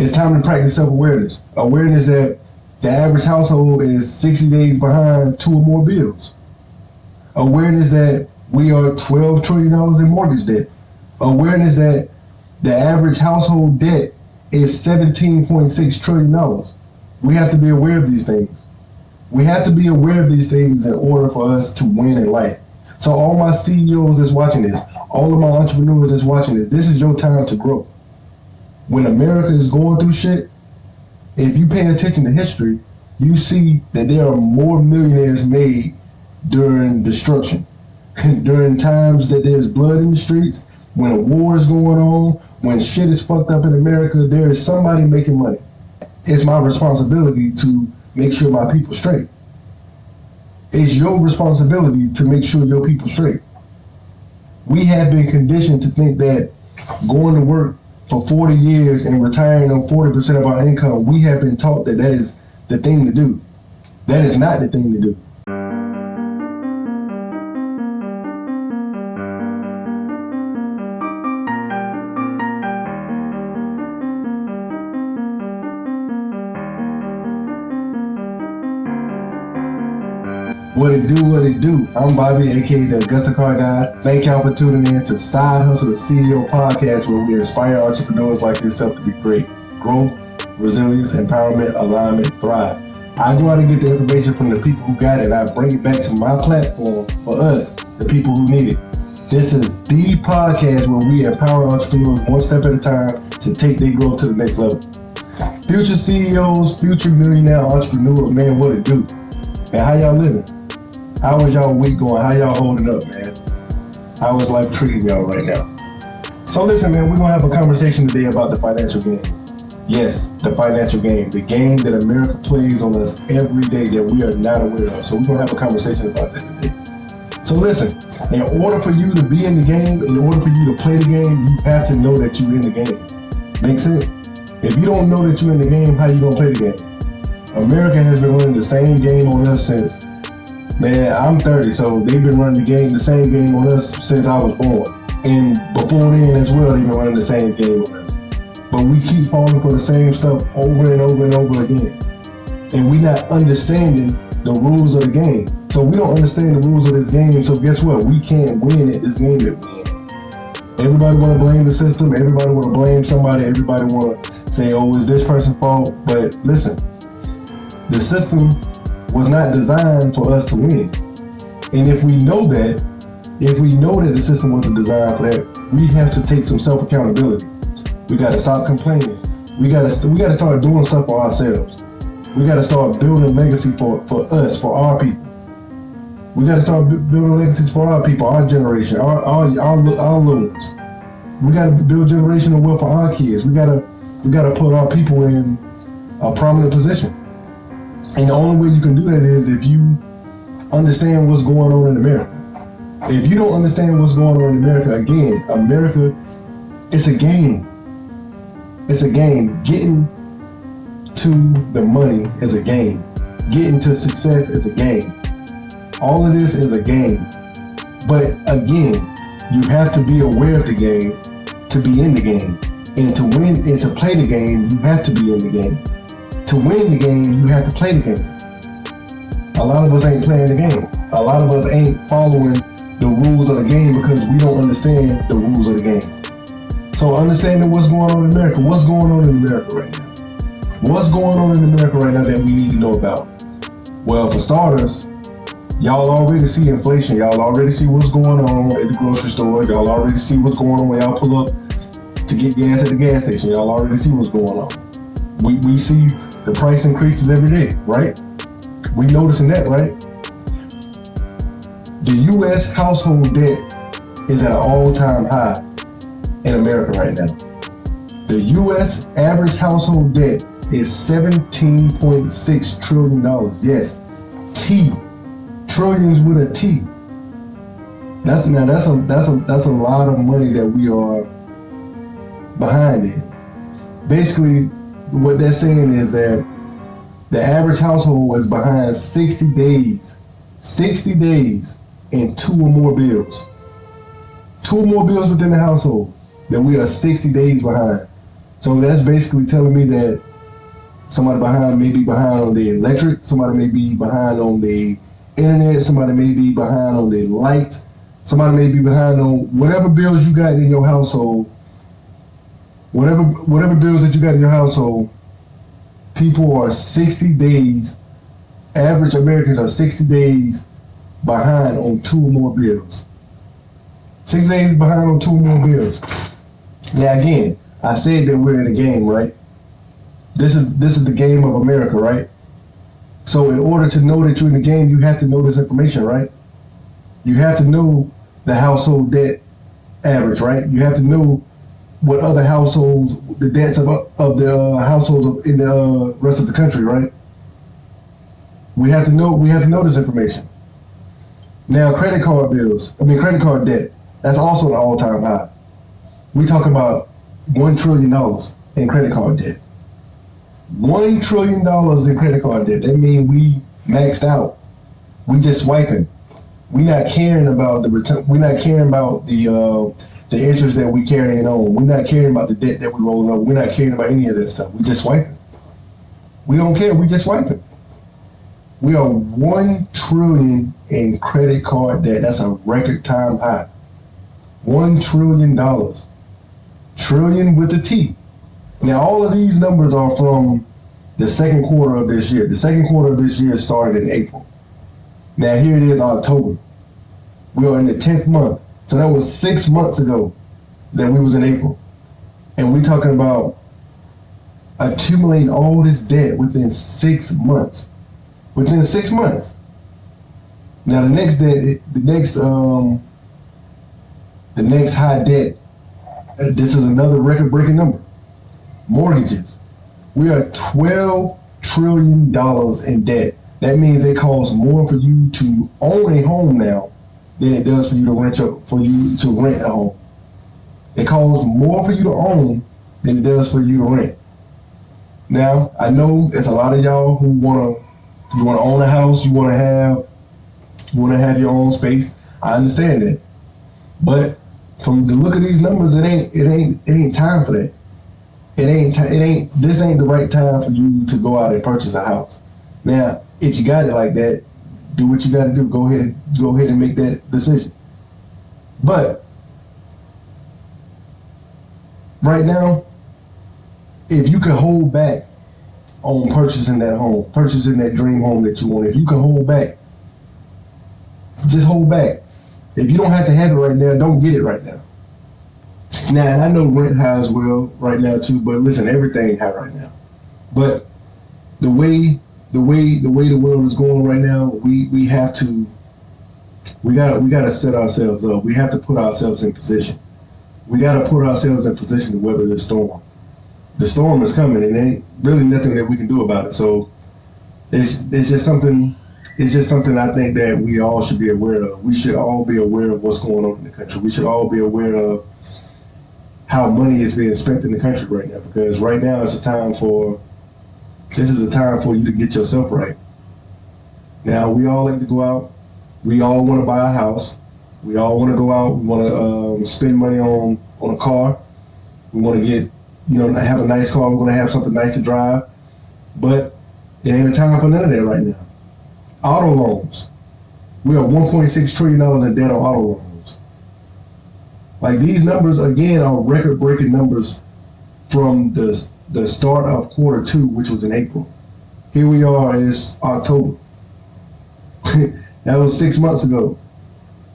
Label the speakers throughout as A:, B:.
A: It's time to practice self-awareness. Awareness that the average household is 60 days behind 2 or more bills. Awareness that we are $12 trillion in mortgage debt. Awareness that the average household debt is $17.6 trillion. We have to be aware of these things. We have to be aware of these things in order for us to win in life. So all my CEOs that's watching this, all of my entrepreneurs that's watching this is your time to grow. When America is going through shit, if you pay attention to history, you see that there are more millionaires made during destruction, during times that there's blood in the streets, when a war is going on, when shit is fucked up in America, there is somebody making money. It's my responsibility to make sure my people straight. It's your responsibility to make sure your people straight. We have been conditioned to think that going to work for 40 years and retiring on 40% of our income, we have been taught that is the thing to do. That is not the thing to do. What it do? I'm Bobby, aka the Augusta CarGuy. Thank y'all for tuning in to Side Hustle, the CEO podcast, where we inspire entrepreneurs like yourself to be great. Growth, resilience, empowerment, alignment, thrive. I go out and get the information from the people who got it, and I bring it back to my platform for us, the people who need it. This is the podcast where we empower entrepreneurs one step at a time to take their growth to the next level. Future CEOs, future millionaire entrepreneurs, man, what it do? And how y'all living? How is y'all week going? How y'all holding up, man? How is life treating y'all right now? So listen, man, we're going to have a conversation today about the financial game. Yes, the financial game. The game that America plays on us every day that we are not aware of. So we're going to have a conversation about that today. So listen, in order for you to be in the game, in order for you to play the game, you have to know that you're in the game. Make sense? If you don't know that you're in the game, how you going to play the game? America has been running the same game on us since, man, I'm 30, so they've been running the same game on us since I was born. And before then as well, they've been running the same game on us. But we keep falling for the same stuff over and over and over again. And we not understanding the rules of the game. So we don't understand the rules of this game, so guess what? We can't win at this game that we're in. Everybody want to blame the system, everybody want to blame somebody, everybody want to say, oh, it's this person's fault. But listen, the system was not designed for us to win. And if we know that the system wasn't designed for that, we have to take some self-accountability. We got to stop complaining. We got to start doing stuff for ourselves. We got to start building legacy for us, for our people. We got to start building legacies for our people, our generation, our little ones. We got to build generational wealth for our kids. We got to put our people in a prominent position. And the only way you can do that is if you understand what's going on in America. If you don't understand what's going on in America, again, America, it's a game. It's a game. Getting to the money is a game. Getting to success is a game. All of this is a game. But again, you have to be aware of the game to be in the game. And to win and to play the game, you have to be in the game. To win the game, you have to play the game. A lot of us ain't playing the game. A lot of us ain't following the rules of the game because we don't understand the rules of the game. So understanding what's going on in America. What's going on in America right now? What's going on in America right now that we need to know about? Well, for starters, y'all already see inflation. Y'all already see what's going on at the grocery store. Y'all already see what's going on when y'all pull up to get gas at the gas station. Y'all already see what's going on. We see the price increases every day, right? We noticing that, right? The U.S. household debt is at an all-time high in America right now. The U.S. average household debt is $17.6 trillion. Yes, T, trillions with a T. That's a lot of money that we are behind in. Basically, what they're saying is that the average household is behind 60 days in 2 or more bills. 2 or more bills within the household that we are 60 days behind. So that's basically telling me that somebody may be behind on the electric, somebody may be behind on the internet, somebody may be behind on the lights, somebody may be behind on whatever bills you got in your household. Whatever bills that you got in your household, people are 60 days, average Americans are 60 days behind on 2 or more bills. 6 days behind on 2 or more bills. Now again, I said that we're in a game, right? This is the game of America, right? So in order to know that you're in the game, you have to know this information, right? You have to know the household debt average, right? You have to know what other households, the debts of the households in the rest of the country, right? We have to know this information. Now, credit card debt, that's also an all-time high. We talk about $1 trillion in credit card debt. $1 trillion in credit card debt. That means we maxed out. We just swiping. We're not caring about the return. We're not caring about the interest that we carrying on. We're not caring about the debt that we rolling over. We're not caring about any of that stuff. We just swiping. We don't care. We just swiping. We are $1 trillion in credit card debt. That's a record time high. $1 trillion. Trillion with a T. Now, all of these numbers are from the second quarter of this year. The second quarter of this year started in April. Now, here it is, October. We are in the 10th month. So that was 6 months ago that we was in April. And we're talking about accumulating all this debt within 6 months. Within 6 months. Now, the next high debt, this is another record-breaking number. Mortgages. We are $12 trillion in debt. That means it costs more for you to own a home now than it does for you to rent a home. It costs more for you to own than it does for you to rent. Now, I know it's a lot of y'all who wanna own a house, you wanna have your own space. I understand that. But from the look of these numbers, it ain't time for that. This ain't the right time for you to go out and purchase a house. Now, if you got it like that, do what you got to do. Go ahead and make that decision. But right now, if you can hold back on purchasing that home, purchasing that dream home that you want, if you can hold back, just hold back. If you don't have to have it right now, don't get it right now. Now, and I know rent high as well right now too, but listen, everything high right now. But the way the world is going right now, we gotta set ourselves up. We have to put ourselves in position. We gotta put ourselves in position to weather this storm. The storm is coming, and there ain't really nothing that we can do about it. So it's just something I think that we all should be aware of. We should all be aware of what's going on in the country. We should all be aware of how money is being spent in the country right now, because right now this is a time for you to get yourself right. Now, we all like to go out. We all want to buy a house. We all want to go out. We want to spend money on a car. We want to get, have a nice car. We're going to have something nice to drive. But it ain't a time for none of that right now. Auto loans. We are $1.6 trillion in debt on auto loans. Like, these numbers, again, are record-breaking numbers from the start of quarter 2, which was in April. Here we are, it's October. That was 6 months ago.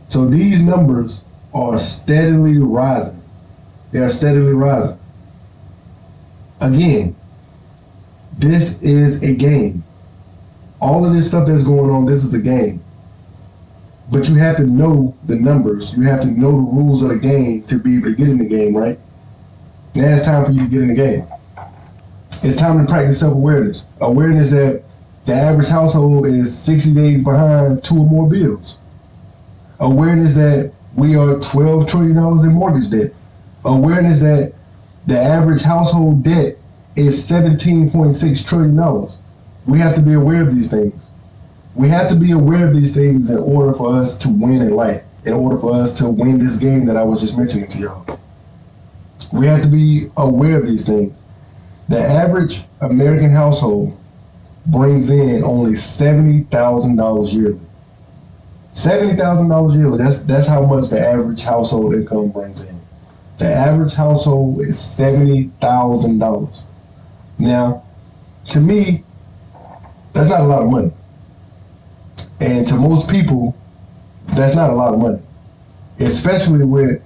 A: So these numbers are steadily rising. They are steadily rising. Again, this is a game. All of this stuff that's going on, this is a game. But you have to know the numbers. You have to know the rules of the game to be able to get in the game, right? Now it's time for you to get in the game. It's time to practice self-awareness. Awareness that the average household is 60 days behind 2 or more bills. Awareness that we are $12 trillion in mortgage debt. Awareness that the average household debt is $17.6 trillion. We have to be aware of these things. We have to be aware of these things in order for us to win in life, in order for us to win this game that I was just mentioning to y'all. We have to be aware of these things. The average American household brings in only $70,000 yearly. $70,000 yearly. That's how much the average household income brings in. The average household is $70,000. Now, to me, that's not a lot of money. And to most people, that's not a lot of money. Especially with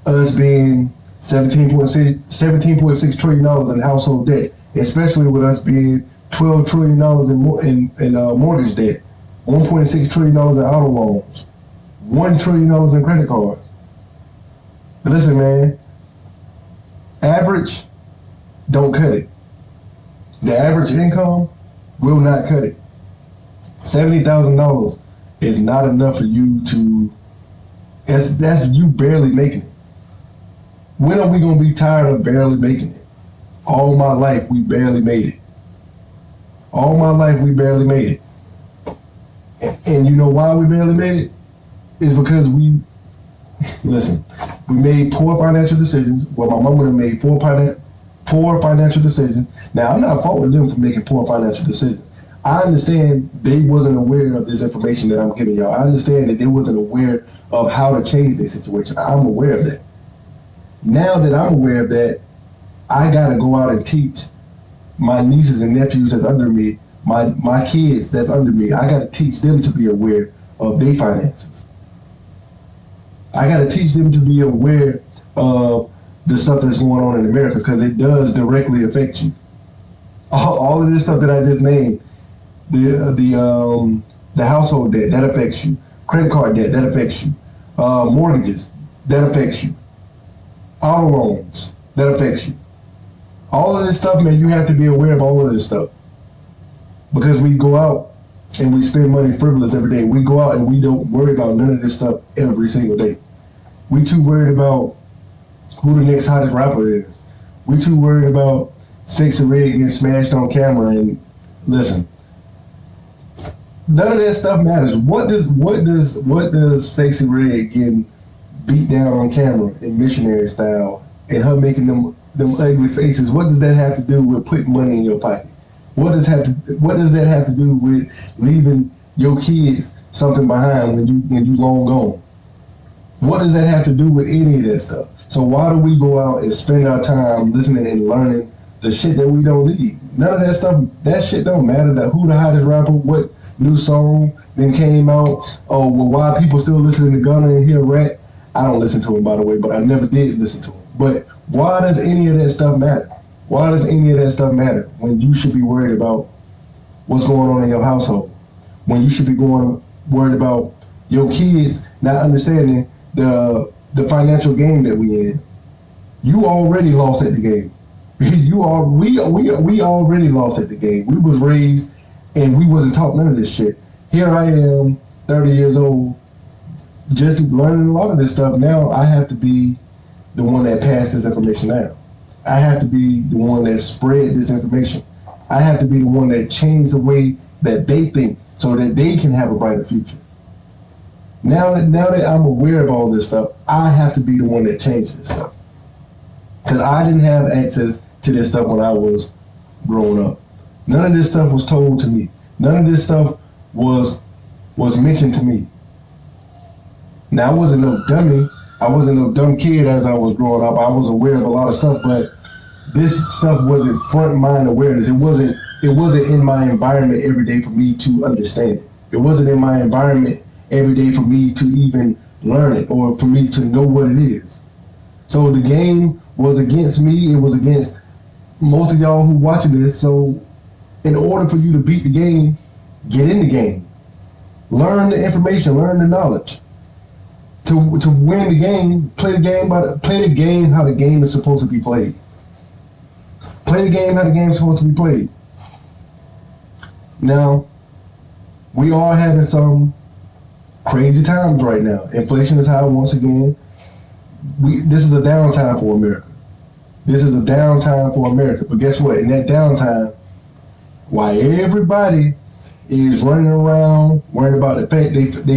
A: us being $17.6 trillion in household debt. Especially with us being $12 trillion in mortgage debt. $1.6 trillion in auto loans. $1 trillion in credit cards. Listen, man. Average don't cut it. The average income will not cut it. $70,000 is not enough for you to. That's you barely making it. When are we gonna be tired of barely making it? All my life we barely made it. All my life we barely made it. And you know why we barely made it? It's because we made poor financial decisions. Well, my mom would have made poor financial decisions. Now, I'm not faulting them for making poor financial decisions. I understand they wasn't aware of this information that I'm giving y'all. I understand that they wasn't aware of how to change their situation. I'm aware of that. Now that I'm aware of that, I got to go out and teach my nieces and nephews that's under me, my kids that's under me. I got to teach them to be aware of their finances. I got to teach them to be aware of the stuff that's going on in America, because it does directly affect you. All of this stuff that I just named, the household debt, that affects you. Credit card debt, that affects you. Mortgages, that affects you. Auto loans, that affects you. All of this stuff, man, you have to be aware of all of this stuff. Because we go out and we spend money frivolous every day. We go out and we don't worry about none of this stuff every single day. We too worried about who the next hottest rapper is. We too worried about Sexy Red getting smashed on camera. And listen, none of that stuff matters. What does Sexy Red getting beat down on camera in missionary style and her making them ugly faces? What does that have to do with putting money in your pocket? What does that have to do with leaving your kids something behind when you long gone? What does that have to do with any of that stuff? So why do we go out and spend our time listening and learning the shit that we don't need? None of that stuff, that shit don't matter. Who the hottest rapper, what new song then came out, oh, well, why people still listening to Gunna and hear rap? I don't listen to him, by the way, but I never did listen to him. But why does any of that stuff matter? Why does any of that stuff matter when you should be worried about what's going on in your household? When you should be worried about your kids not understanding the financial game that we in. You already lost at the game. We already lost at the game. We was raised and we wasn't taught none of this shit. Here I am, 30 years old, just learning a lot of this stuff. Now I have to be the one that passed this information down. I have to be the one that spread this information. I have to be the one that changed the way that they think so that they can have a brighter future. Now that I'm aware of all this stuff, I have to be the one that changed this stuff. Because I didn't have access to this stuff when I was growing up. None of this stuff was told to me. None of this stuff was mentioned to me. Now, I wasn't no dummy. I wasn't no dumb kid as I was growing up. I was aware of a lot of stuff, but this stuff wasn't front mind awareness. It wasn't in my environment every day for me to understand it. It wasn't in my environment every day for me to even learn it or for me to know what it is. So the game was against me. It was against most of y'all who watching this. So in order for you to beat the game, get in the game. Learn the information, learn the knowledge. To win the game, play the game how the game is supposed to be played. Play the game how the game is supposed to be played. Now, we are having some crazy times right now. Inflation is high once again. This is a downtime for America. This is a downtime for America. But guess what? In that downtime, while everybody is running around worrying about their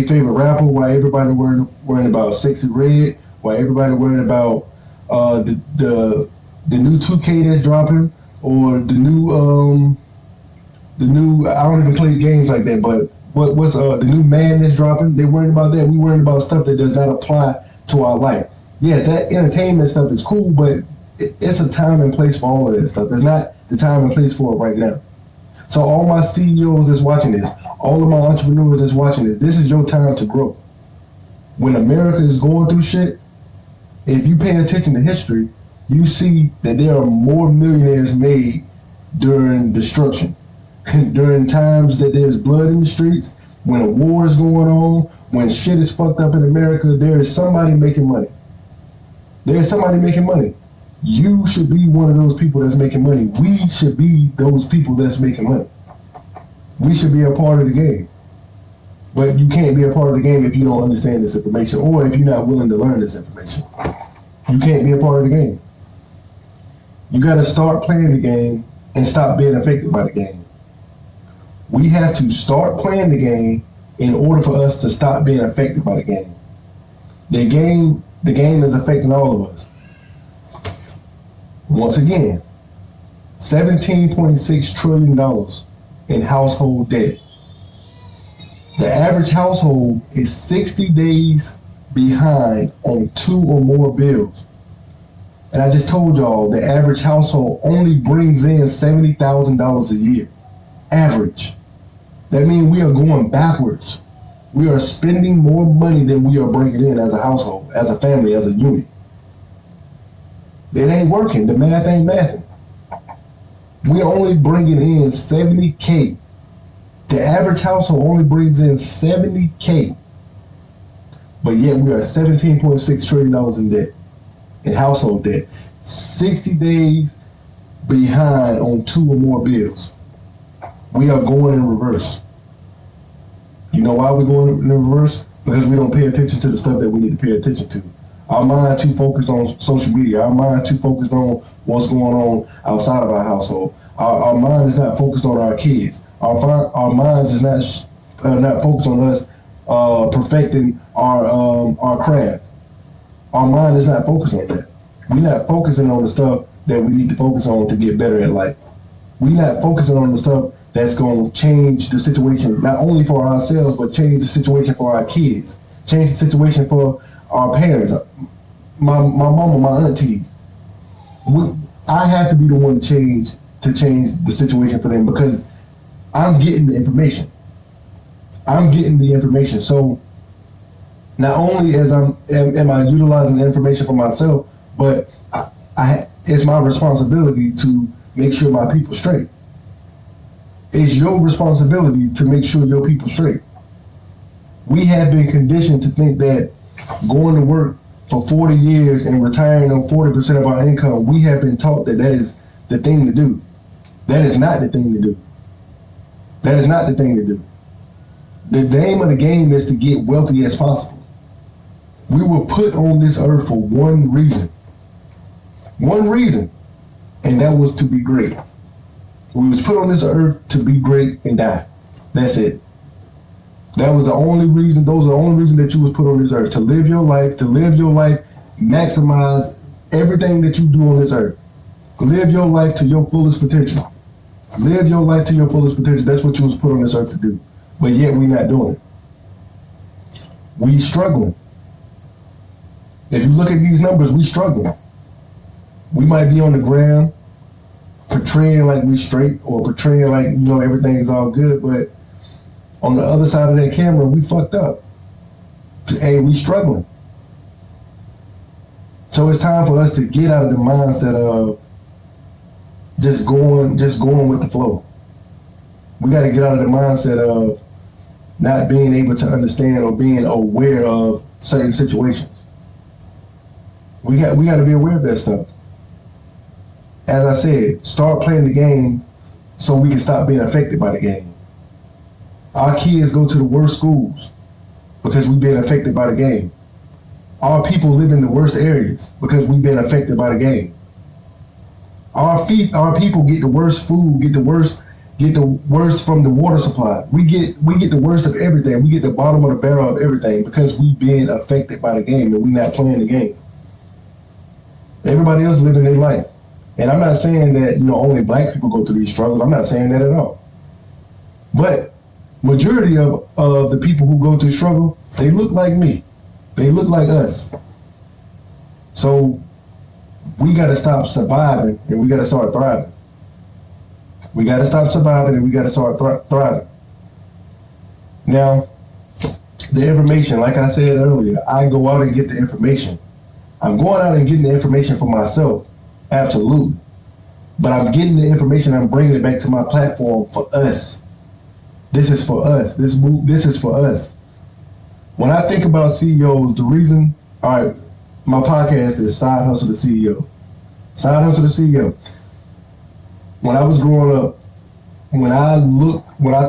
A: favorite rapper, while everybody worrying about Sexy Red, while everybody worrying about the new 2K that's dropping, or the new I don't even play games like that, but what's the new man that's dropping? They're worried about that. We worried about stuff that does not apply to our life. Yes, that entertainment stuff is cool, but it's a time and place for all of that stuff. It's not the time and place for it right now. So all my CEOs that's watching this, all of my entrepreneurs that's watching this is your time to grow. When America is going through shit, if you pay attention to history, you see that there are more millionaires made during destruction. During times that there's blood in the streets, when a war is going on, when shit is fucked up in America, there is somebody making money. There's somebody making money. You should be one of those people that's making money. We should be those people that's making money. We should be a part of the game. But you can't be a part of the game if you don't understand this information, or if you're not willing to learn this information. You can't be a part of the game. You got to start playing the game and stop being affected by the game. We have to start playing the game in order for us to stop being affected by the game. The game is affecting all of us. Once again, $17.6 trillion in household debt. The average household is 60 days behind on 2 or more bills. And I just told y'all the average household only brings in $70,000 a year. Average. That means we are going backwards. We are spending more money than we are bringing in as a household, as a family, as a unit. It ain't working. The math ain't mathing. We're only bringing in $70K. The average household only brings in $70K. But yet we are $17.6 trillion in debt, in household debt. 60 days behind on 2 or more bills. We are going in reverse. You know why we're going in reverse? Because we don't pay attention to the stuff that we need to pay attention to. Our mind too focused on social media. Our mind too focused on what's going on outside of our household. Our mind is not focused on our kids. Our minds is not focused on us perfecting our craft. Our mind is not focused on that. We're not focusing on the stuff that we need to focus on to get better at life. We're not focusing on the stuff that's going to change the situation, not only for ourselves, but change the situation for our kids, change the situation for our parents, my mama, my aunties. I have to be the one to change the situation for them, because I'm getting the information. So not only am I utilizing the information for myself, but it's my responsibility to make sure my people straight. It's your responsibility to make sure your people straight. We have been conditioned to think that going to work for 40 years and retiring on 40% of our income, we have been taught that is the thing to do. That is not the thing to do. That is not the thing to do. The aim of the game is to get wealthy as possible. We were put on this earth for one reason. One reason. And that was to be great. We was put on this earth to be great and die. That's it. That was the only reason. Those are the only reason that you was put on this earth, to live your life, maximize everything that you do on this earth. Live your life to your fullest potential. Live your life to your fullest potential. That's what you was put on this earth to do. But yet we not doing it. We struggling. If you look at these numbers, we struggling. We might be on the ground portraying like we straight, or portraying like, everything is all good, but on the other side of that camera, we fucked up. Hey, we struggling. So it's time for us to get out of the mindset of just going with the flow. We got to get out of the mindset of not being able to understand or being aware of certain situations. We got to be aware of that stuff. As I said, start playing the game so we can stop being affected by the game. Our kids go to the worst schools because we've been affected by the game. Our people live in the worst areas because we've been affected by the game. Our people get the worst food, get the worst from the water supply. We get the worst of everything. We get the bottom of the barrel of everything because we've been affected by the game and we're not playing the game. Everybody else living their life. And I'm not saying that, only black people go through these struggles. I'm not saying that at all. But majority of the people who go through struggle, they look like me. They look like us. So we got to stop surviving and we got to start thriving. We got to stop surviving and we got to start thriving. Now, the information, like I said earlier, I go out and get the information. I'm going out and getting the information for myself. Absolutely. But I'm getting the information, I'm bringing it back to my platform for us. This is for us. This is for us. When I think about CEOs, the reason, all right, my podcast is Side Hustle the CEO. Side Hustle the CEO. When I was growing up, when I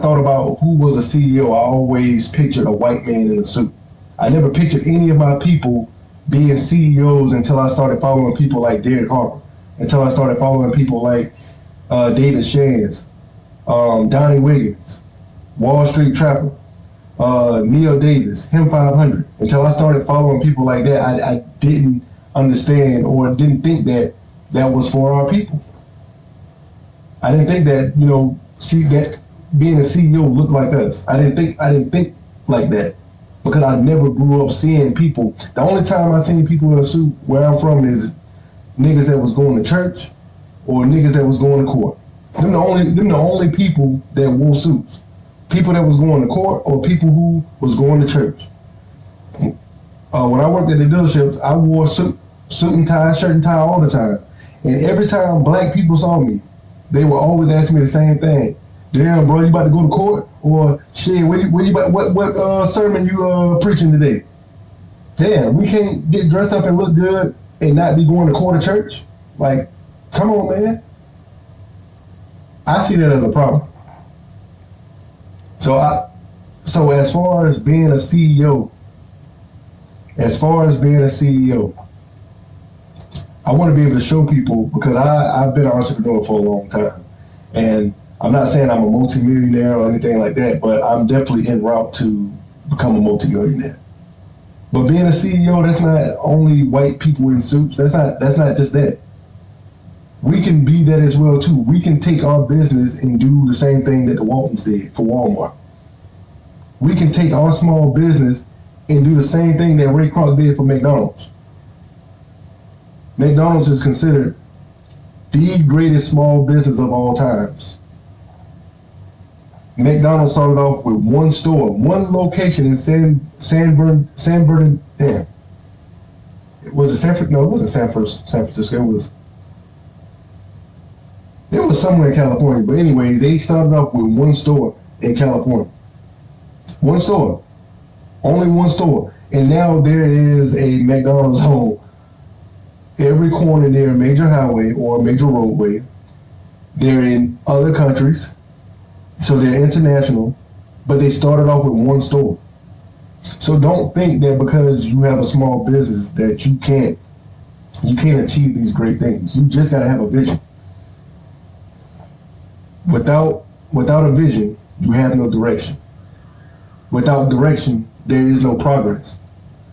A: thought about who was a CEO, I always pictured a white man in a suit. I never pictured any of my people being CEOs until I started following people like Derek Harper, until I started following people like David Shands, Donnie Wiggins, Wall Street Trapper, Neil Davis, Him 500. Until I started following people like that, I didn't understand or didn't think that was for our people. I didn't think that, that being a CEO looked like us. I didn't think like that because I never grew up seeing people. The only time I seen people in a suit where I'm from is niggas that was going to church or niggas that was going to court. Them the only people that wore suits. People that was going to court or people who was going to church. When I worked at the dealerships, I wore suit and tie, shirt and tie all the time. And every time black people saw me, they would always ask me the same thing. Damn, bro, you about to go to court? Or shit, what sermon you preaching today? Damn, we can't get dressed up and look good and not be going to court or church? Like, come on, man. I see that as a problem. So as far as being a CEO, I want to be able to show people, because I've been an entrepreneur for a long time. And I'm not saying I'm a multimillionaire or anything like that, but I'm definitely en route to become a multimillionaire. But being a CEO, that's not only white people in suits. That's not just that. We can be that as well too. We can take our business and do the same thing that the Waltons did for Walmart. We can take our small business and do the same thing that Ray Kroc did for McDonald's. McDonald's is considered the greatest small business of all times. McDonald's started off with one store, one location in San Bernardino. Damn. Was it San Francisco? No, it wasn't San Francisco. It was somewhere in California. But anyways, they started off with one store in California. One store. Only one store. And now there is a McDonald's home every corner near a major highway or a major roadway. They're in other countries, so they're international, but they started off with one store. So don't think that because you have a small business that you can't achieve these great things. You just gotta have a vision. Without a vision, you have no direction. Without direction, there is no progress.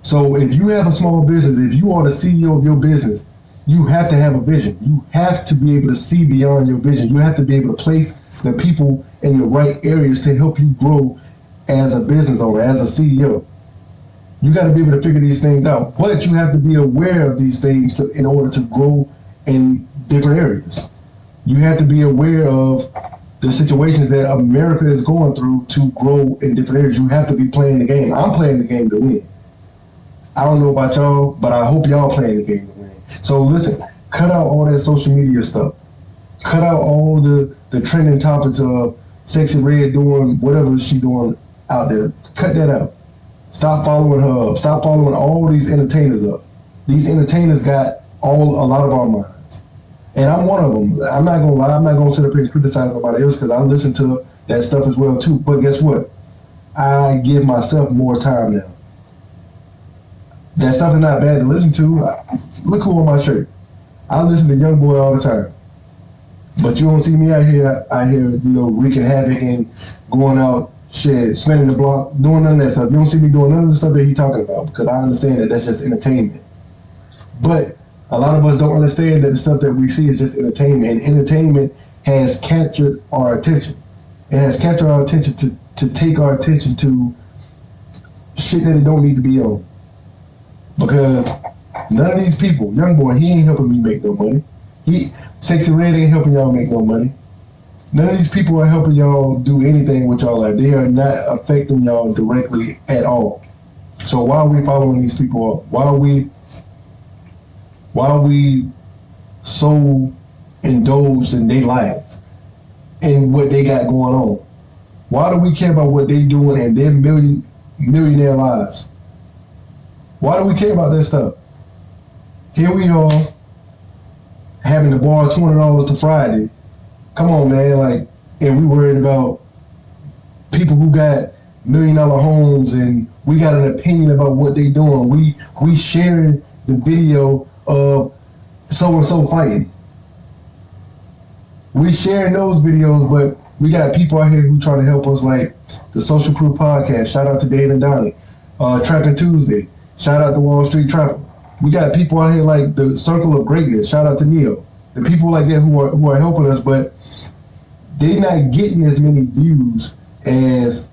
A: So if you have a small business, if you are the CEO of your business, you have to have a vision. You have to be able to see beyond your vision. You have to be able to place the people in the right areas to help you grow as a business owner, as a CEO. You got to be able to figure these things out, but you have to be aware of these things in order to grow in different areas. You have to be aware of the situations that America is going through to grow in different areas. You have to be playing the game. I'm playing the game to win. I don't know about y'all, but I hope y'all playing the game to win. So listen, cut out all that social media stuff. Cut out all the trending topics of Sexy Red doing whatever she doing out there. Cut that out. Stop following her up. Stop following all these entertainers up. These entertainers got a lot of our minds. And I'm one of them. I'm not going to lie. I'm not going to sit up here and criticize nobody else because I listen to that stuff as well too. But guess what? I give myself more time now. That stuff is not bad to listen to. Look who on my shirt. I listen to Young Boy all the time. But you don't see me out here, wreaking havoc and going out, spinning the block, doing none of that stuff. You don't see me doing none of the stuff that he's talking about because I understand that that's just entertainment. But A lot of us don't understand that the stuff that we see is just entertainment, and entertainment has captured our attention. It has captured our attention to take our attention to shit that it don't need to be on. Because none of these people, young boy, he ain't helping me make no money. Sexy Red ain't helping y'all make no money. None of these people are helping y'all do anything with y'all life. They are not affecting y'all directly at all. So why are we following these people up? Why are we so indulged in their lives and what they got going on? Why do we care about what they doing in their millionaire lives? Why do we care about that stuff? Here we are having to borrow $20 to Friday. Come on, man, like, and we worried about people who got $1 million homes, and we got an opinion about what they doing. We sharing the video of so and so fighting. We sharing those videos, but we got people out here who trying to help us, like the Social Proof Podcast. Shout out to Dave and Donnie. Trapping Tuesday. Shout out to Wall Street Trapper. We got people out here like the Circle of Greatness. Shout out to Neo. The people like that who are helping us, but they not getting as many views as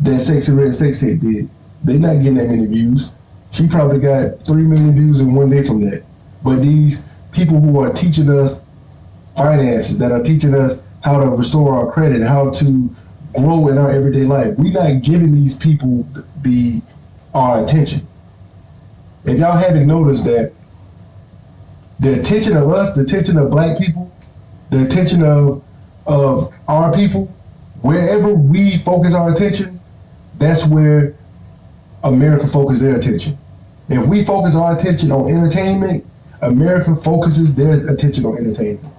A: that Sexy Red sex tape did. They not getting that many views. She probably got 3 million views in one day from that. But these people who are teaching us finances, that are teaching us how to restore our credit, how to grow in our everyday life, we not giving these people our attention. If y'all haven't noticed that the attention of us, the attention of black people, the attention of our people, wherever we focus our attention, that's where America focuses their attention. If we focus our attention on entertainment, America focuses their attention on entertainment.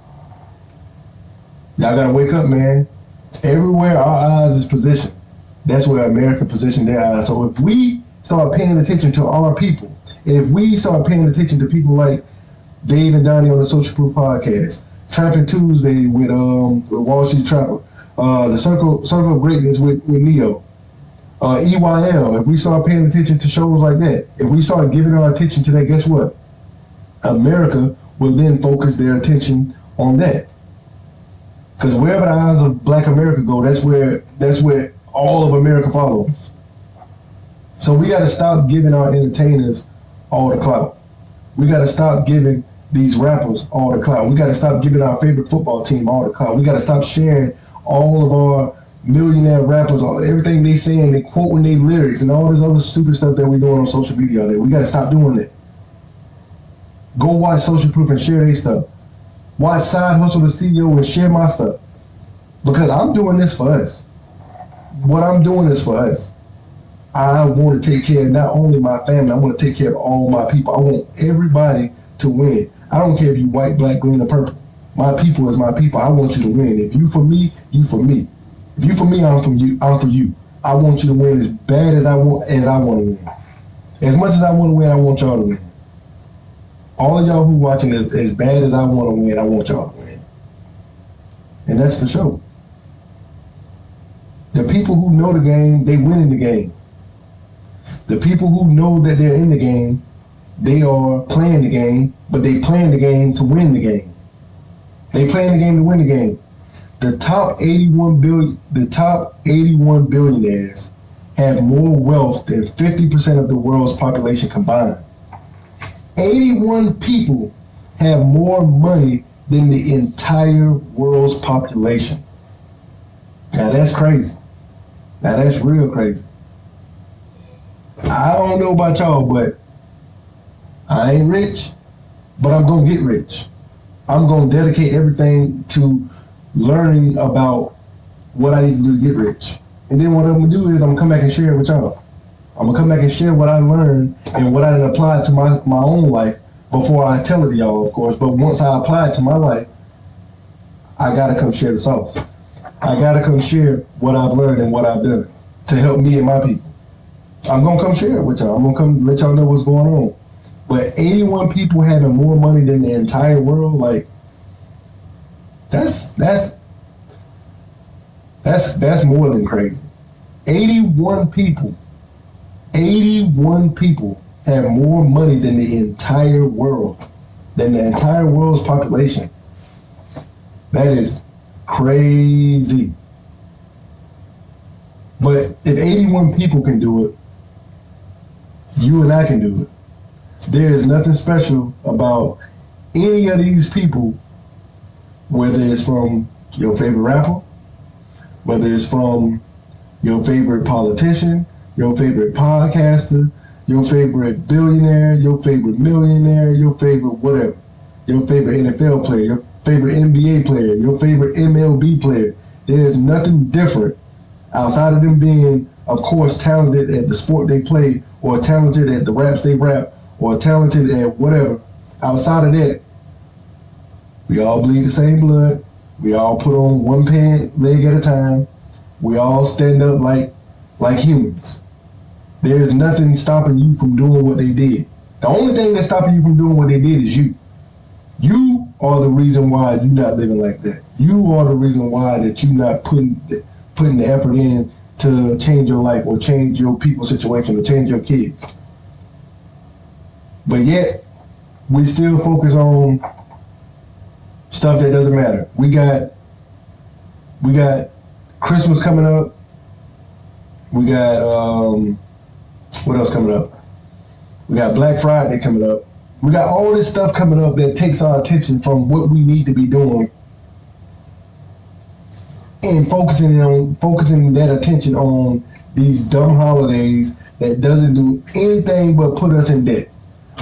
A: Y'all gotta wake up, man. Everywhere our eyes is positioned, that's where America positioned their eyes. So if we start paying attention to our people, if we start paying attention to people like Dave and Donnie on the Social Proof Podcast, Trapping Tuesday with Wall Street Trapper, the Circle of Greatness with Neo, EYL, if we start paying attention to shows like that, if we start giving our attention to that, guess what? America will then focus their attention on that. Because wherever the eyes of Black America go, that's where all of America follows. So we got to stop giving our entertainers all the clout. We got to stop giving these rappers all the clout. We got to stop giving our favorite football team all the clout. We got to stop sharing all of our millionaire rappers, everything they saying, they quoting their lyrics and all this other stupid stuff that we doing on social media all day. We got to stop doing that. Go watch Social Proof and share their stuff. Watch Side Hustle the CEO and share my stuff. Because I'm doing this for us. What I'm doing is for us. I want to take care of not only my family, I want to take care of all my people. I want everybody to win. I don't care if you white, black, green, or purple. My people is my people. I want you to win. If you for me, you for me. If you for me, I'm for you. I'm for you. I want you to win as bad as I want to win. As much as I want to win, I want y'all to win. All of y'all who watching is as bad as I want to win, I want y'all to win. And that's the show. The people who know the game, they win in the game. The people who know that they're in the game, they are playing the game, but they playing the game to win the game. They playing the game to win the game. The top 81 billionaires have more wealth than 50% of the world's population combined. 81 people have more money than the entire world's population. Now that's crazy. Now that's real crazy. I don't know about y'all, but I ain't rich, but I'm gonna get rich. I'm gonna dedicate everything to learning about what I need to do to get rich. And then what I'm gonna do is I'm gonna come back and share it with y'all. I'm gonna come back and share what I learned and what I applied to my own life before I tell it to y'all, of course. But once I apply it to my life, I gotta come share the sauce. I gotta come share what I've learned and what I've done to help me and my people. I'm gonna come share it with y'all. I'm gonna come let y'all know what's going on. But 81 people having more money than the entire world, like that's more than crazy. 81 people have more money than the entire world, than the entire world's population. That is crazy. But if 81 people can do it, you and I can do it. There is nothing special about any of these people, whether it's from your favorite rapper, whether it's from your favorite politician, your favorite podcaster, your favorite billionaire, your favorite millionaire, your favorite whatever, your favorite NFL player, your favorite NBA player, your favorite MLB player. There's nothing different outside of them being, of course, talented at the sport they play, or talented at the raps they rap, or talented at whatever. Outside of that, we all bleed the same blood. We all put on one pant leg at a time. We all stand up like humans. There is nothing stopping you from doing what they did. The only thing that's stopping you from doing what they did is you. You are the reason why you're not living like that. You are the reason why that you're not putting the effort in to change your life or change your people's situation or change your kids. But yet, we still focus on stuff that doesn't matter. We got Christmas coming up. We got what else coming up? We got Black Friday coming up. We got all this stuff coming up that takes our attention from what we need to be doing and focusing that attention on these dumb holidays that doesn't do anything but put us in debt.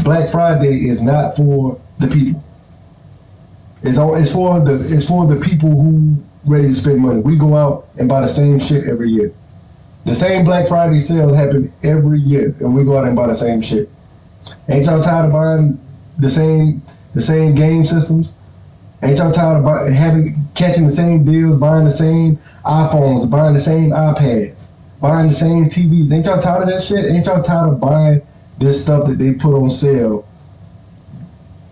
A: Black Friday is not for the people. It's for the people who ready to spend money. We go out and buy the same shit every year. The same Black Friday sales happen every year, and we go out and buy the same shit. Ain't y'all tired of buying the same game systems? Ain't y'all tired of catching the same deals, buying the same iPhones, buying the same iPads, buying the same TVs? Ain't y'all tired of that shit? Ain't y'all tired of buying this stuff that they put on sale?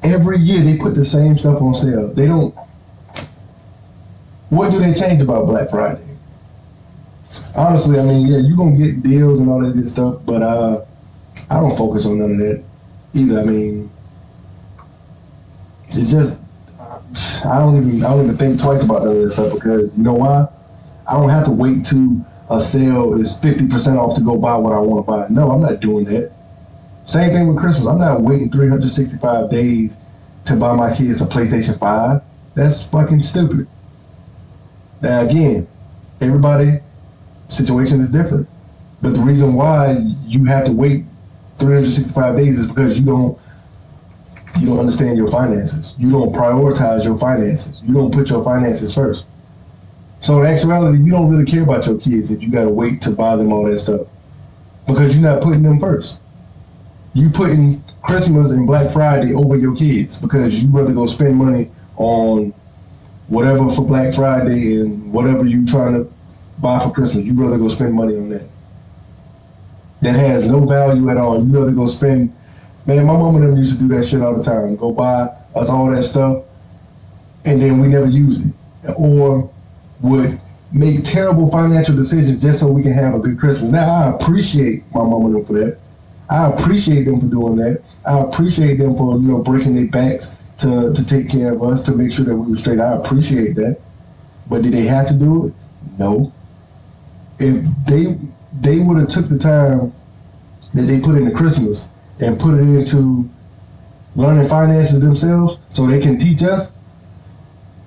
A: Every year they put the same stuff on sale. They don't. What do they change about Black Friday? Honestly, I mean, yeah, you're going to get deals and all that good stuff, but I don't focus on none of that either. I mean, it's just, I don't even think twice about none of this stuff, because you know why? I don't have to wait till a sale is 50% off to go buy what I want to buy. No, I'm not doing that. Same thing with Christmas. I'm not waiting 365 days to buy my kids a PlayStation 5. That's fucking stupid. Now again, everybody's situation is different. But the reason why you have to wait 365 days is because you don't understand your finances. You don't prioritize your finances. You don't put your finances first. So in actuality, you don't really care about your kids if you gotta wait to buy them all that stuff, because you're not putting them first. You putting Christmas and Black Friday over your kids because you rather go spend money on whatever for Black Friday and whatever you trying to buy for Christmas. You rather go spend money on that. That has no value at all. You rather go spend. Man, my mom and them used to do that shit all the time. Go buy us all that stuff, and then we never used it, or would make terrible financial decisions just so we can have a good Christmas. Now I appreciate my mom and them for that. I appreciate them for doing that. I appreciate them for breaking their backs to take care of us, to make sure that we were straight. I appreciate that. But did they have to do it? No. If they would have took the time that they put into Christmas and put it into learning finances themselves so they can teach us,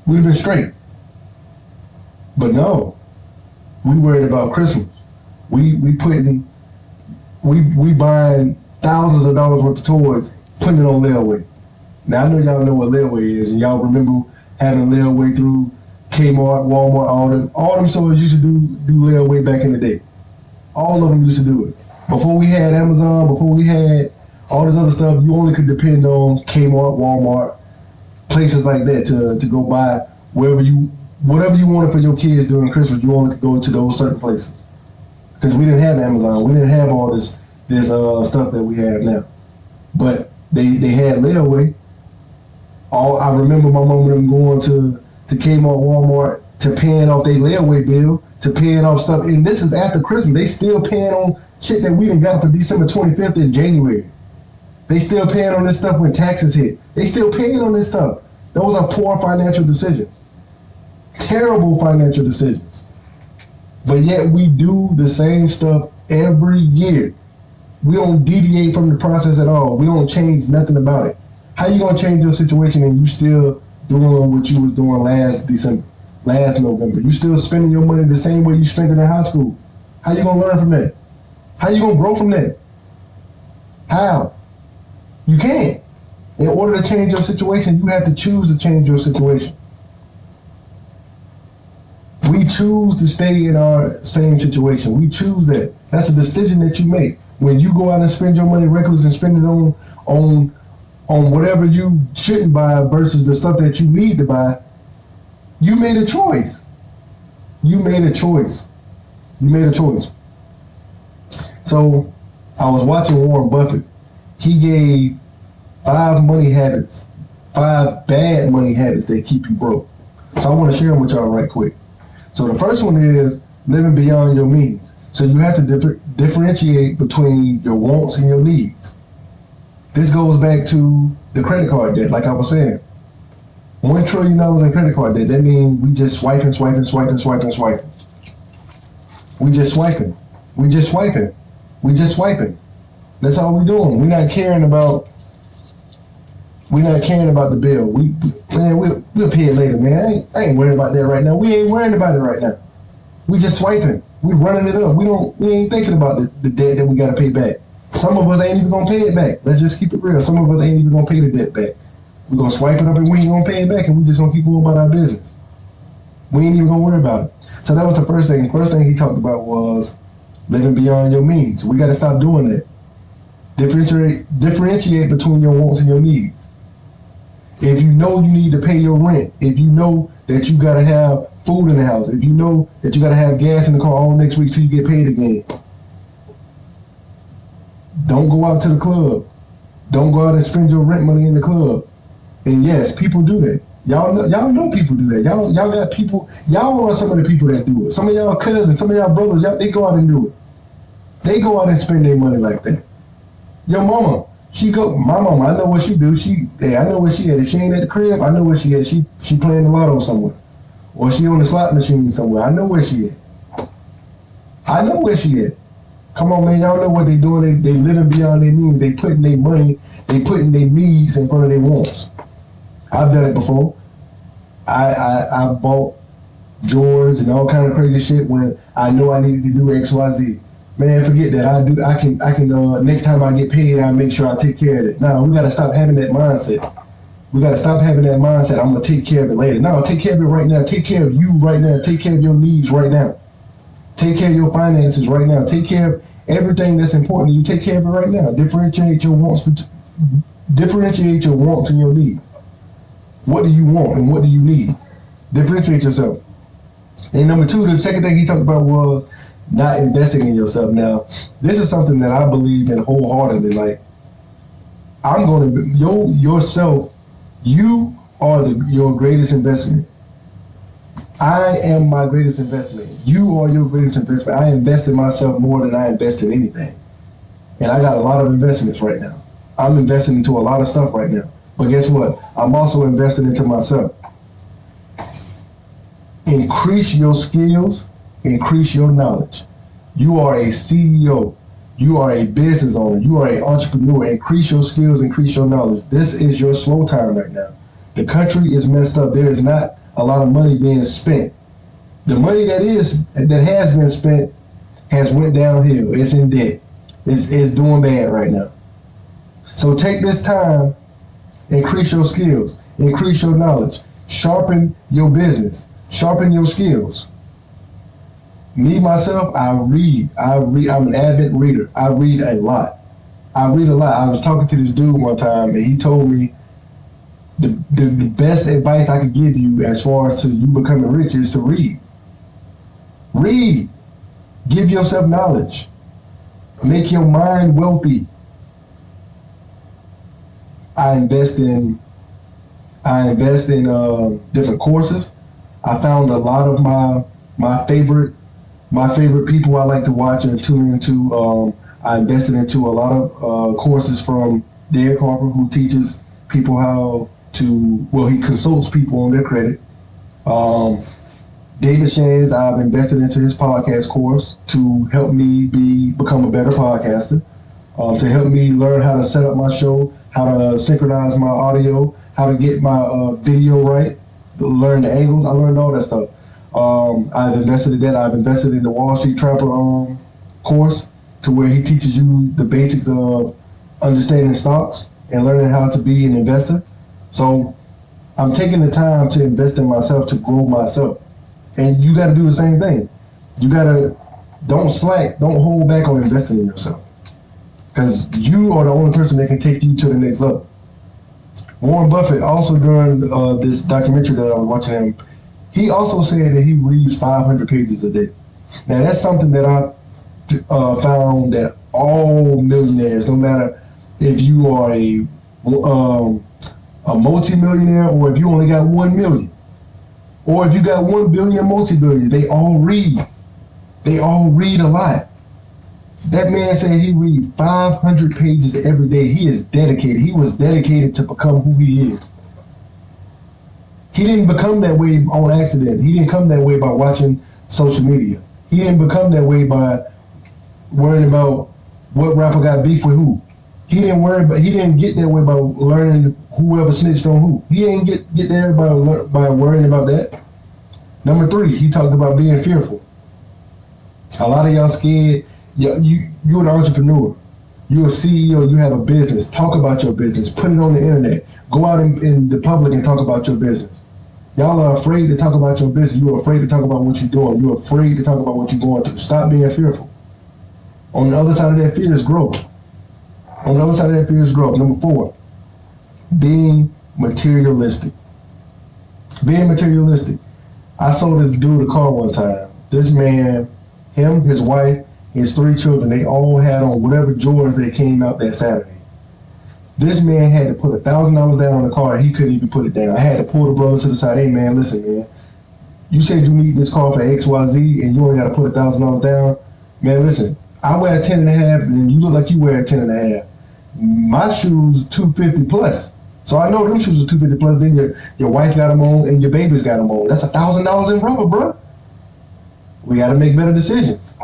A: we'd have been straight. But no, we worried about Christmas. We buying thousands of dollars worth of toys, putting it on layaway. Now I know y'all know what layaway is, and y'all remember having layaway through Kmart, Walmart, all them stores used to do layaway back in the day. All of them used to do it. Before we had Amazon, before we had all this other stuff, you only could depend on Kmart, Walmart, places like that to go buy whatever you wanted for your kids during Christmas. You only could go to those certain places, because we didn't have Amazon. We didn't have all this stuff that we have now. But they had layaway. I remember my mom and them going to Kmart, Walmart, to paying off their layaway bill, to paying off stuff. And this is after Christmas. They still paying on shit that we done got for December 25th in January. They still paying on this stuff when taxes hit. They still paying on this stuff. Those are poor financial decisions. Terrible financial decisions. But yet we do the same stuff every year. We don't deviate from the process at all. We don't change nothing about it. How you gonna change your situation and you still doing what you was doing last November? You still spending your money the same way you spent it in high school. How you gonna learn from that? How you gonna grow from that? How? You can't. In order to change your situation, you have to choose to change your situation. We choose to stay in our same situation. We choose that. That's a decision that you make. When you go out and spend your money reckless and spend it on whatever you shouldn't buy versus the stuff that you need to buy, you made a choice. You made a choice. You made a choice. So I was watching Warren Buffett. He gave 5 bad money habits that keep you broke. So I want to share them with y'all right quick. So the first one is living beyond your means. So you have to differentiate between your wants and your needs. This goes back to the credit card debt, like I was saying. $1 trillion in credit card debt. That means we just swiping. We just swiping. That's all we doing. We're not caring about the bill. We'll pay it later, man. I ain't worried about that right now. We ain't worried about it right now. We just swiping. We running it up. We ain't thinking about the debt that we gotta pay back. Some of us ain't even gonna pay it back. Let's just keep it real. Some of us ain't even gonna pay the debt back. We're gonna swipe it up and we ain't gonna pay it back, and we just gonna keep going about our business. We ain't even gonna worry about it. So that was the first thing. The first thing he talked about was living beyond your means. We gotta stop doing that. Differentiate between your wants and your needs. If you know you need to pay your rent, if you know that you gotta have food in the house, if you know that you gotta have gas in the car all next week till you get paid again, don't go out to the club. Don't go out and spend your rent money in the club. And yes, people do that. Y'all know people do that. Y'all got people. Y'all are some of the people that do it. Some of y'all cousins, some of y'all brothers, they go out and do it. They go out and spend their money like that. Your mama, my mama, I know what she do. I know where she at. If she ain't at the crib, I know where she at. She playing the lotto somewhere. Or she on the slot machine somewhere. I know where she at. Come on, man. Y'all know what they doing. They living beyond their means. They putting their money, they putting their needs in front of their wants. I've done it before. I bought Jordans and all kind of crazy shit when I know I needed to do X, Y, Z. Man, forget that. I can next time I get paid, I'll make sure I take care of it. No, we gotta stop having that mindset. I'm gonna take care of it later. No, take care of it right now. Take care of you right now. Take care of your needs right now. Take care of your finances right now. Take care of everything that's important to you. Take care of it right now. Differentiate your wants and your needs. What do you want and what do you need? Differentiate yourself. And number 2, the second thing he talked about was not investing in yourself. Now, this is something that I believe in wholeheartedly. Like, yourself, you are your greatest investment. I am my greatest investment. You are your greatest investment. I invest in myself more than I invest in anything. And I got a lot of investments right now. I'm investing into a lot of stuff right now. But guess what? I'm also investing into myself. Increase your skills, increase your knowledge. You are a CEO. You are a business owner. You are an entrepreneur. Increase your skills, increase your knowledge. This is your slow time right now. The country is messed up. There is not a lot of money being spent. The money that has been spent has went downhill. It's in debt. It's doing bad right now. So take this time, increase your skills, increase your knowledge, sharpen your business, sharpen your skills. Me, myself, I read. I'm an avid reader. I read a lot. I was talking to this dude one time, and he told me the best advice I could give you as far as to you becoming rich is to read. Read. Give yourself knowledge. Make your mind wealthy. I invest in different courses. I found a lot of my favorite people I like to watch and tune into. I invested into a lot of courses from Derek Harper, who teaches people how to, well, he consults people on their credit. David Shands, I've invested into his podcast course to help me become a better podcaster, to help me learn how to set up my show, how to synchronize my audio, how to get my video right, to learn the angles. I learned all that stuff. I've invested in that. I've invested in the Wall Street Trapper course, to where he teaches you the basics of understanding stocks and learning how to be an investor. So I'm taking the time to invest in myself, to grow myself. And you got to do the same thing. You got to, don't slack, don't hold back on investing in yourself. Because you are the only person that can take you to the next level. Warren Buffett, also during this documentary that I was watching him, he also said that he reads 500 pages a day. Now that's something that I found that all millionaires, no matter if you are a multi-millionaire or if you only got 1 million, or if you got 1 billion multi-billion, they all read. They all read a lot. That man said he reads 500 pages every day. He is dedicated. He was dedicated to become who he is. He didn't become that way on accident. He didn't come that way by watching social media. He didn't become that way by worrying about what rapper got beef with who. He didn't get that way by learning whoever snitched on who. He didn't get there by worrying about that. Number 3, he talked about being fearful. A lot of y'all scared. You're an entrepreneur. You're a CEO. You have a business. Talk about your business. Put it on the internet. Go out in the public and talk about your business. Y'all are afraid to talk about your business. You're afraid to talk about what you're doing. You're afraid to talk about what you're going through. Stop being fearful. On the other side of that fear is growth. On the other side of that fear is growth. Number 4, being materialistic. Being materialistic. I saw this dude a car one time. This man, him, his wife, his 3 children, they all had on whatever Jordans that came out that Saturday. This man had to put $1,000 down on the car and he couldn't even put it down. I had to pull the brother to the side. Hey man, listen man. You said you need this car for XYZ and you only got to put $1,000 down. Man, listen. I wear a 10.5 and you look like you wear a 10.5. My shoes $250 plus. So I know them shoes are $250 plus. Then your wife got them on and your baby's got them on. That's $1,000 in rubber, bro. We got to make better decisions.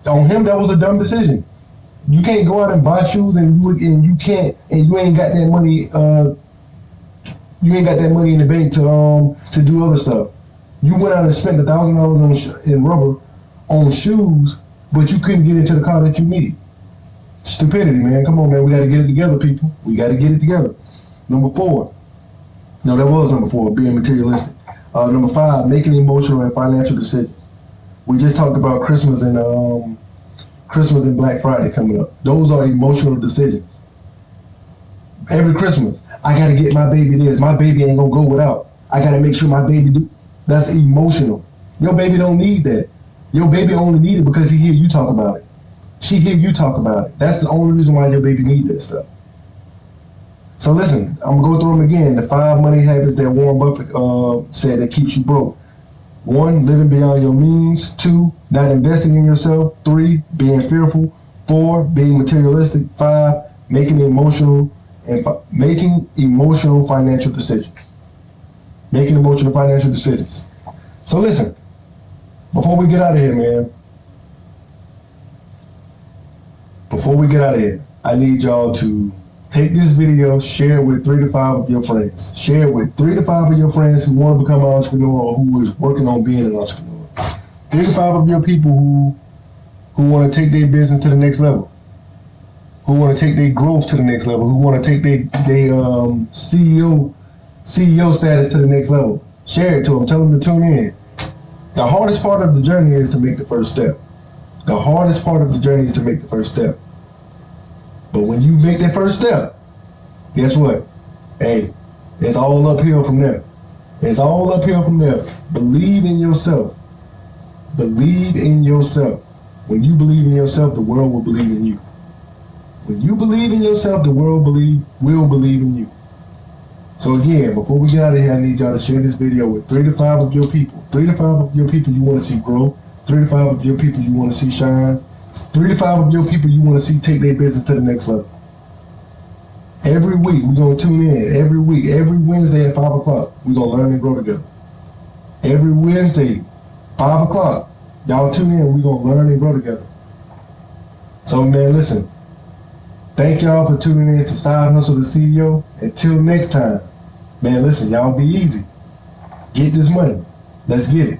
A: On him, that was a dumb decision. You can't go out and buy shoes and you ain't got that money. You ain't got that money in the bank to do other stuff. You went out and spent $1,000 in rubber on shoes, but you couldn't get into the car that you need. Stupidity, man. Come on, man. We got to get it together, people. We got to get it together. Number 4. No, that was number 4, being materialistic. Number 5, making emotional and financial decisions. We just talked about Christmas and Black Friday coming up. Those are emotional decisions. Every Christmas, I got to get my baby this. My baby ain't going to go without. I got to make sure my baby do. That's emotional. Your baby don't need that. Your baby only need it because he hear you talk about it. She hear you talk about it. That's the only reason why your baby need that stuff. So listen, I'm going to go through them again. The 5 money habits that Warren Buffett said that keeps you broke. 1, living beyond your means. 2, not investing in yourself. 3, being fearful. 4, being materialistic. 5, making emotional financial decisions. Making emotional financial decisions. So listen, before we get out of here, man, I need y'all to take this video, share it with 3 to 5 of your friends. Share it with 3 to 5 of your friends who want to become an entrepreneur or who is working on being an entrepreneur. 3 to 5 of your people who want to take their business to the next level, who want to take their growth to the next level, who want to take their CEO status to the next level. Share it to them. Tell them to tune in. The hardest part of the journey is to make the first step. The hardest part of the journey is to make the first step. But when you make that first step, guess what? Hey, it's all uphill from there. It's all uphill from there. Believe in yourself. Believe in yourself. When you believe in yourself, the world will believe in you. When you believe in yourself, the world will believe in you. So again, before we get out of here, I need y'all to share this video with 3 to 5 of your people. 3 to 5 of your people you want to see grow. 3 to 5 of your people you want to see shine. 3 to 5 of your people you want to see take their business to the next level. Every week, we're going to tune in. Every week, every Wednesday at 5 o'clock, we're going to learn and grow together. Every Wednesday, 5 o'clock, y'all tune in. We're going to learn and grow together. So, man, listen. Thank y'all for tuning in to Side Hustle the CEO. Until next time, man, listen, y'all be easy. Get this money. Let's get it.